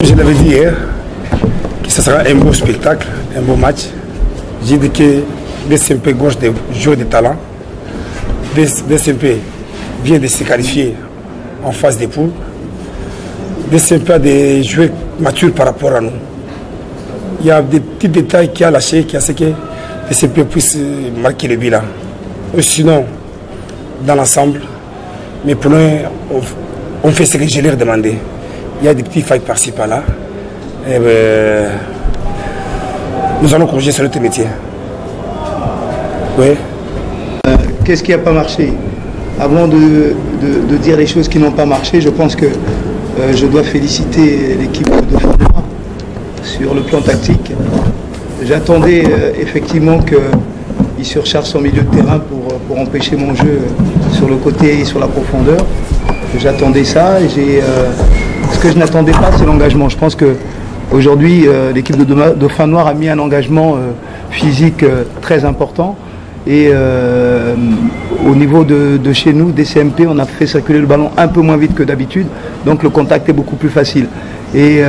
Je l'avais dit hier que ce sera un beau spectacle, un beau match. J'ai dit que DCMP gauche des joueurs de talent. DCMP vient de se qualifier en phase des poules. DCMP a des joueurs matures par rapport à nous. Il y a des petits détails qui a lâché, qui a ce que DCMP puisse marquer le bilan. Sinon, dans l'ensemble, mes poulains ont fait ce que je leur demandais. Il y a des petits failles par-ci par-là. Nous allons corriger sur notre métier. Oui. Qu'est-ce qui n'a pas marché? Avant de dire les choses qui n'ont pas marché, je pense que je dois féliciter l'équipe de Fanois sur le plan tactique. J'attendais effectivement qu'il surcharge son milieu de terrain pour empêcher mon jeu sur le côté et sur la profondeur. J'attendais ça. Ce que je n'attendais pas, c'est l'engagement. Je pense qu'aujourd'hui, l'équipe de Dauphin Noir a mis un engagement physique très important. Et au niveau de chez nous, DCMP, on a fait circuler le ballon un peu moins vite que d'habitude. Donc le contact est beaucoup plus facile. Et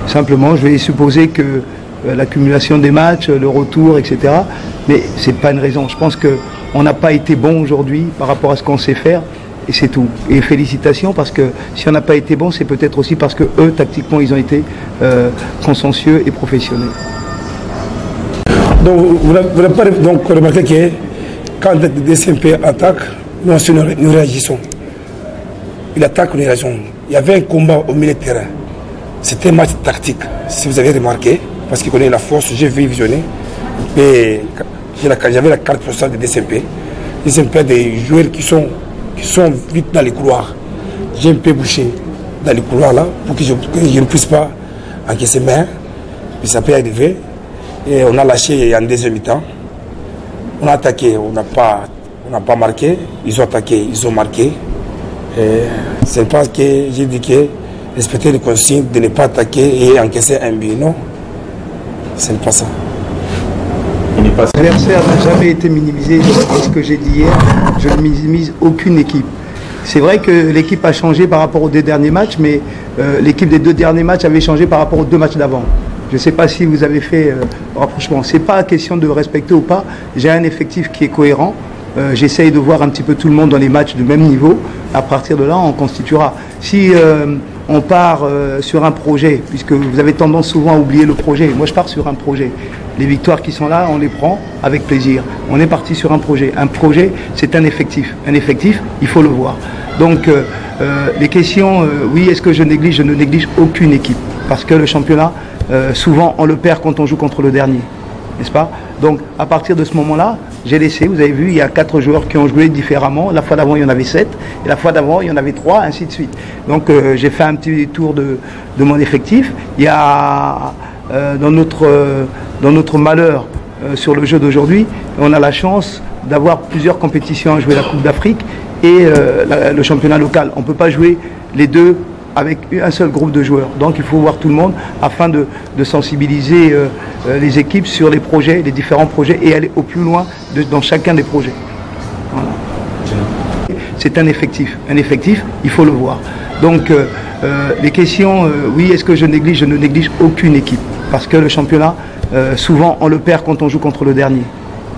simplement, je vais supposer que l'accumulation des matchs, le retour, etc. Mais ce n'est pas une raison. Je pense qu'on n'a pas été bon aujourd'hui par rapport à ce qu'on sait faire. Et c'est tout. Et félicitations, parce que si on n'a pas été bon, c'est peut-être aussi parce que eux, tactiquement, ils ont été consciencieux et professionnels. Donc, vous n'avez pas donc remarqué que quand le DCMP attaque, nous réagissons. Il attaque, nous réagissons. Il y avait un combat au milieu de terrain. C'était un match tactique, si vous avez remarqué, parce qu'il connaît la force, j'ai vu visionner. Et j'avais la carte postale de DCMP. DCMP a des joueurs qui sont vite dans les couloirs. J'ai un peu bouché dans les couloirs là pour que je ne puisse pas encaisser main. Puis ça peut arriver. Et on a lâché en deuxième mi-temps. On a attaqué, on n'a pas marqué. Ils ont attaqué, ils ont marqué. C'est pas que j'ai dit que respecter les consignes de ne pas attaquer et encaisser un but. Non, ce n'est pas ça. L'adversaire n'a jamais été minimisé. C'est ce que j'ai dit hier. Je ne minimise aucune équipe. C'est vrai que l'équipe a changé par rapport aux 2 derniers matchs, mais l'équipe des 2 derniers matchs avait changé par rapport aux 2 matchs d'avant. Je ne sais pas si vous avez fait rapprochement. Ce n'est pas question de respecter ou pas. J'ai un effectif qui est cohérent. j'essaye de voir un petit peu tout le monde dans les matchs du même niveau. À partir de là, on constituera. Si on part sur un projet, puisque vous avez tendance souvent à oublier le projet, moi je pars sur un projet. Les victoires qui sont là, on les prend avec plaisir. On est parti sur un projet. Un projet, c'est un effectif. Un effectif, il faut le voir. Donc, les questions, oui, est-ce que je néglige? Je ne néglige aucune équipe. Parce que le championnat, souvent, on le perd quand on joue contre le dernier. N'est-ce pas? Donc, à partir de ce moment-là, j'ai laissé, vous avez vu, il y a 4 joueurs qui ont joué différemment. La fois d'avant, il y en avait 7. Et la fois d'avant, il y en avait 3, ainsi de suite. Donc, j'ai fait un petit tour de mon effectif. Il y a, dans notre malheur sur le jeu d'aujourd'hui, on a la chance d'avoir plusieurs compétitions à jouer, la Coupe d'Afrique et le championnat local. On ne peut pas jouer les deux avec un seul groupe de joueurs. Donc il faut voir tout le monde afin de sensibiliser les équipes sur les projets, les différents projets et aller au plus loin dans chacun des projets. Voilà. C'est un effectif. Un effectif, il faut le voir. Donc les questions, oui, est-ce que je néglige? Je ne néglige aucune équipe. Parce que le championnat, souvent, on le perd quand on joue contre le dernier.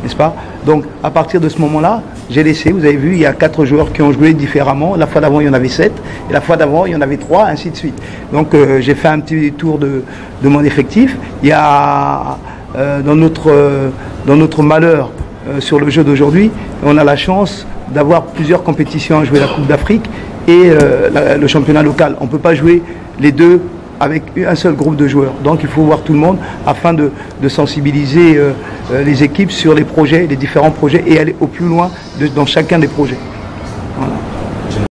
N'est-ce pas? Donc, à partir de ce moment-là, j'ai laissé, vous avez vu, il y a 4 joueurs qui ont joué différemment. La fois d'avant, il y en avait 7. Et la fois d'avant, il y en avait 3, ainsi de suite. Donc, j'ai fait un petit tour de mon effectif. Il y a, dans notre malheur sur le jeu d'aujourd'hui, on a la chance d'avoir plusieurs compétitions à jouer, la Coupe d'Afrique et le championnat local. On ne peut pas jouer les deux avec un seul groupe de joueurs. Donc il faut voir tout le monde afin de sensibiliser les équipes sur les projets, les différents projets et aller au plus loin dans chacun des projets.